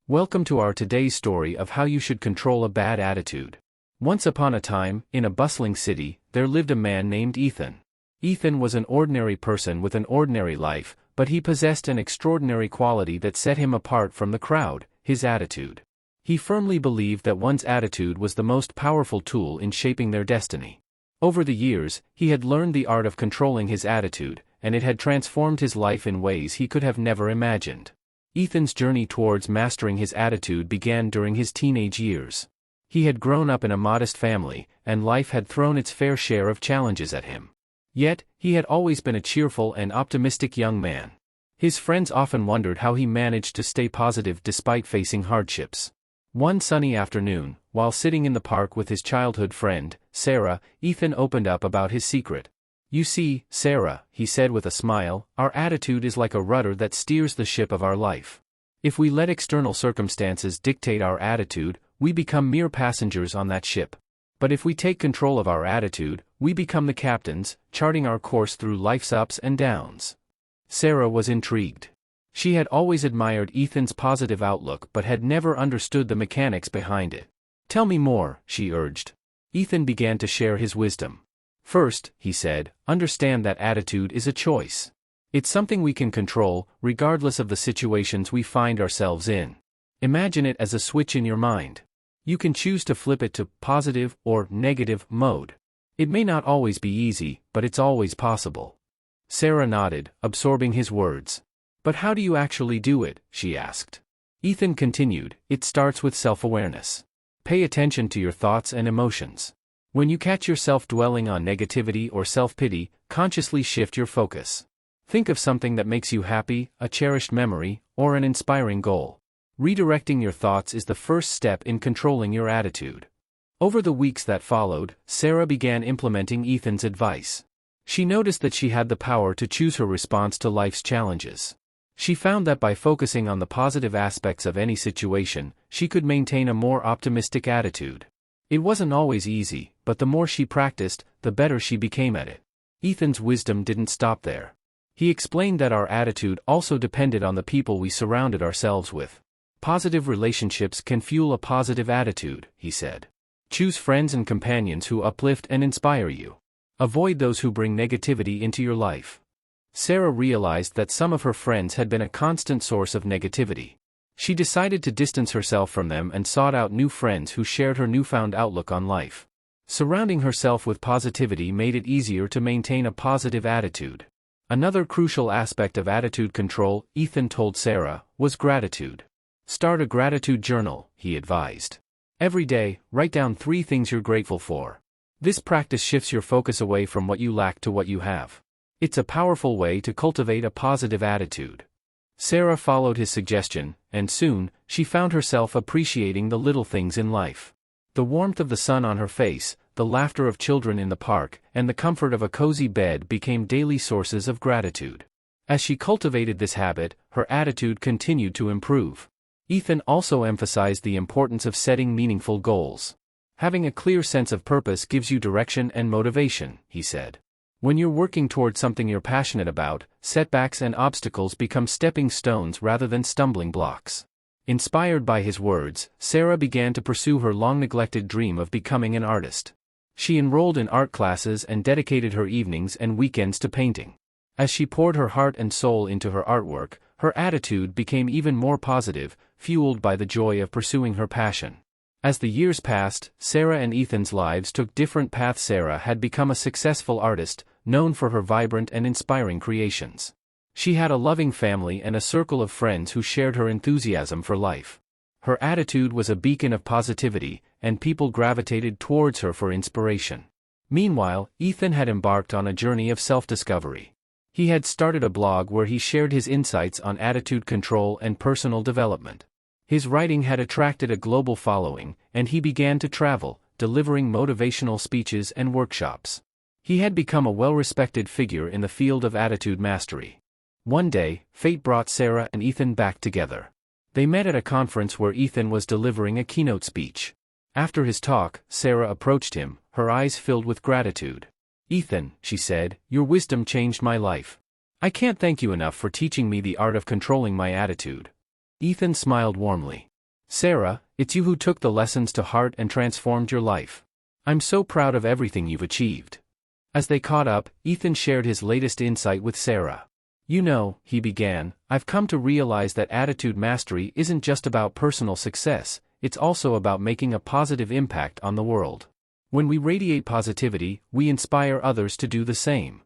Welcome to our today's story of how you should control a bad attitude. Once upon a time, in a bustling city, there lived a man named Ethan. Ethan was an ordinary person with an ordinary life, but he possessed an extraordinary quality that set him apart from the crowd: his attitude. He firmly believed that one's attitude was the most powerful tool in shaping their destiny. Over the years, he had learned the art of controlling his attitude, and it had transformed his life in ways he could have never imagined. Ethan's journey towards mastering his attitude began during his teenage years. He had grown up in a modest family, and life had thrown its fair share of challenges at him. Yet, he had always been a cheerful and optimistic young man. His friends often wondered how he managed to stay positive despite facing hardships. One sunny afternoon, while sitting in the park with his childhood friend, Sarah, Ethan opened up about his secret. "You see, Sarah," he said with a smile, "our attitude is like a rudder that steers the ship of our life. If we let external circumstances dictate our attitude, we become mere passengers on that ship. But if we take control of our attitude, we become the captains, charting our course through life's ups and downs." Sarah was intrigued. She had always admired Ethan's positive outlook but had never understood the mechanics behind it. "Tell me more," she urged. Ethan began to share his wisdom. "First," he said, "understand that attitude is a choice. It's something we can control, regardless of the situations we find ourselves in. Imagine it as a switch in your mind. You can choose to flip it to positive or negative mode. It may not always be easy, but it's always possible." Sarah nodded, absorbing his words. "But how do you actually do it?" she asked. Ethan continued, "It starts with self-awareness. Pay attention to your thoughts and emotions. When you catch yourself dwelling on negativity or self-pity, consciously shift your focus. Think of something that makes you happy, a cherished memory, or an inspiring goal. Redirecting your thoughts is the first step in controlling your attitude." Over the weeks that followed, Sarah began implementing Ethan's advice. She noticed that she had the power to choose her response to life's challenges. She found that by focusing on the positive aspects of any situation, she could maintain a more optimistic attitude. It wasn't always easy, but the more she practiced, the better she became at it. Ethan's wisdom didn't stop there. He explained that our attitude also depended on the people we surrounded ourselves with. "Positive relationships can fuel a positive attitude," he said. "Choose friends and companions who uplift and inspire you. Avoid those who bring negativity into your life." Sarah realized that some of her friends had been a constant source of negativity. She decided to distance herself from them and sought out new friends who shared her newfound outlook on life. Surrounding herself with positivity made it easier to maintain a positive attitude. Another crucial aspect of attitude control, Ethan told Sarah, was gratitude. "Start a gratitude journal," he advised. "Every day, write down 3 things you're grateful for. This practice shifts your focus away from what you lack to what you have. It's a powerful way to cultivate a positive attitude." Sarah followed his suggestion, and soon, she found herself appreciating the little things in life. The warmth of the sun on her face, the laughter of children in the park, and the comfort of a cozy bed became daily sources of gratitude. As she cultivated this habit, her attitude continued to improve. Ethan also emphasized the importance of setting meaningful goals. "Having a clear sense of purpose gives you direction and motivation," he said. "When you're working toward something you're passionate about, setbacks and obstacles become stepping stones rather than stumbling blocks." Inspired by his words, Sarah began to pursue her long-neglected dream of becoming an artist. She enrolled in art classes and dedicated her evenings and weekends to painting. As she poured her heart and soul into her artwork, her attitude became even more positive, fueled by the joy of pursuing her passion. As the years passed, Sarah and Ethan's lives took different paths. Sarah had become a successful artist, known for her vibrant and inspiring creations. She had a loving family and a circle of friends who shared her enthusiasm for life. Her attitude was a beacon of positivity, and people gravitated towards her for inspiration. Meanwhile, Ethan had embarked on a journey of self-discovery. He had started a blog where he shared his insights on attitude control and personal development. His writing had attracted a global following, and he began to travel, delivering motivational speeches and workshops. He had become a well-respected figure in the field of attitude mastery. One day, fate brought Sarah and Ethan back together. They met at a conference where Ethan was delivering a keynote speech. After his talk, Sarah approached him, her eyes filled with gratitude. "Ethan," she said, "your wisdom changed my life. I can't thank you enough for teaching me the art of controlling my attitude." Ethan smiled warmly. Sarah, it's you who took the lessons to heart and transformed your life. I'm so proud of everything you've achieved." As they caught up, Ethan shared his latest insight with Sarah. "You know," he began, "I've come to realize that attitude mastery isn't just about personal success, it's also about making a positive impact on the world. When we radiate positivity, we inspire others to do the same."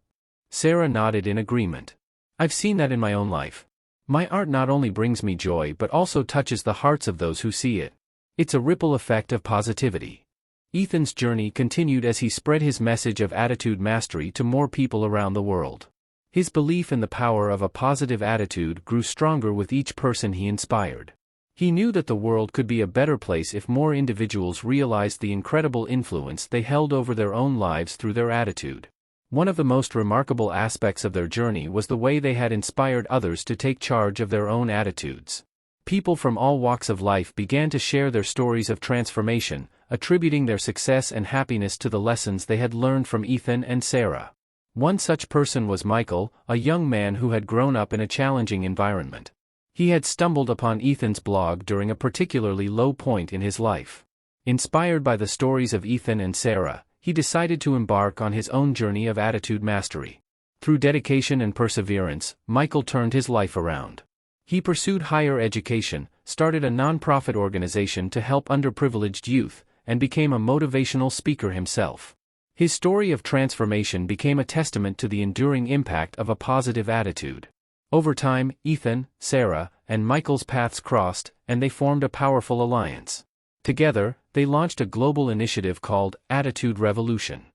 Sarah nodded in agreement. "I've seen that in my own life. My art not only brings me joy but also touches the hearts of those who see it. It's a ripple effect of positivity." Ethan's journey continued as he spread his message of attitude mastery to more people around the world. His belief in the power of a positive attitude grew stronger with each person he inspired. He knew that the world could be a better place if more individuals realized the incredible influence they held over their own lives through their attitude. One of the most remarkable aspects of their journey was the way they had inspired others to take charge of their own attitudes. People from all walks of life began to share their stories of transformation, attributing their success and happiness to the lessons they had learned from Ethan and Sarah. One such person was Michael, a young man who had grown up in a challenging environment. He had stumbled upon Ethan's blog during a particularly low point in his life. Inspired by the stories of Ethan and Sarah, he decided to embark on his own journey of attitude mastery. Through dedication and perseverance, Michael turned his life around. He pursued higher education, started a non-profit organization to help underprivileged youth, and became a motivational speaker himself. His story of transformation became a testament to the enduring impact of a positive attitude. Over time, Ethan, Sarah, and Michael's paths crossed, and they formed a powerful alliance. Together, they launched a global initiative called Attitude Revolution.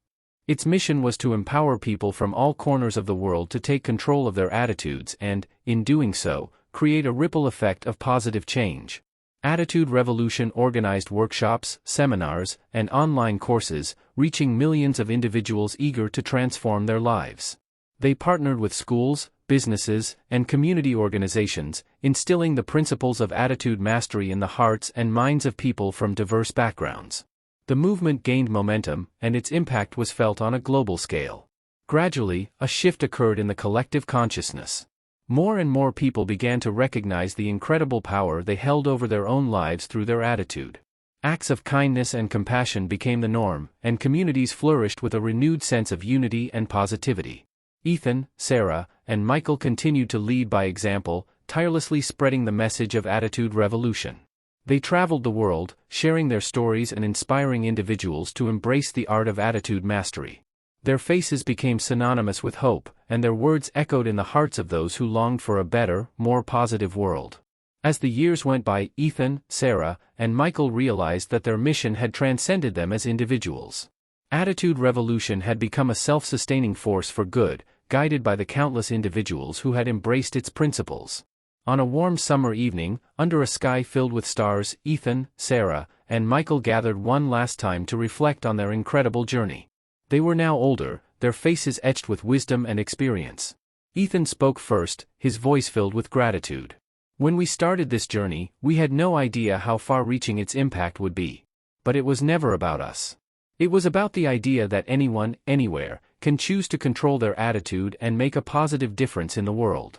Its mission was to empower people from all corners of the world to take control of their attitudes and, in doing so, create a ripple effect of positive change. Attitude Revolution organized workshops, seminars, and online courses, reaching millions of individuals eager to transform their lives. They partnered with schools, businesses, and community organizations, instilling the principles of attitude mastery in the hearts and minds of people from diverse backgrounds. The movement gained momentum, and its impact was felt on a global scale. Gradually, a shift occurred in the collective consciousness. More and more people began to recognize the incredible power they held over their own lives through their attitude. Acts of kindness and compassion became the norm, and communities flourished with a renewed sense of unity and positivity. Ethan, Sarah, and Michael continued to lead by example, tirelessly spreading the message of attitude revolution. They traveled the world, sharing their stories and inspiring individuals to embrace the art of attitude mastery. Their faces became synonymous with hope, and their words echoed in the hearts of those who longed for a better, more positive world. As the years went by, Ethan, Sarah, and Michael realized that their mission had transcended them as individuals. Attitude Revolution had become a self-sustaining force for good, guided by the countless individuals who had embraced its principles. On a warm summer evening, under a sky filled with stars, Ethan, Sarah, and Michael gathered one last time to reflect on their incredible journey. They were now older, their faces etched with wisdom and experience. Ethan spoke first, his voice filled with gratitude. "When we started this journey, we had no idea how far-reaching its impact would be. But it was never about us. It was about the idea that anyone, anywhere, can choose to control their attitude and make a positive difference in the world."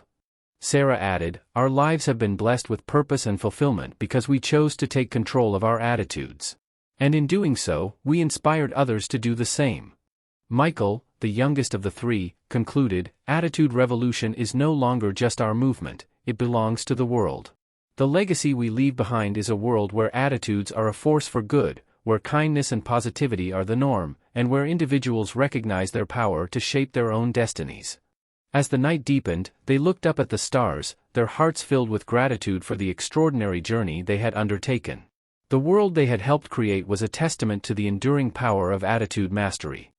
Sarah added, "Our lives have been blessed with purpose and fulfillment because we chose to take control of our attitudes. And in doing so, we inspired others to do the same." Michael, the youngest of the three, concluded, "Attitude Revolution is no longer just our movement, it belongs to the world. The legacy we leave behind is a world where attitudes are a force for good, where kindness and positivity are the norm, and where individuals recognize their power to shape their own destinies." As the night deepened, they looked up at the stars, their hearts filled with gratitude for the extraordinary journey they had undertaken. The world they had helped create was a testament to the enduring power of attitude mastery.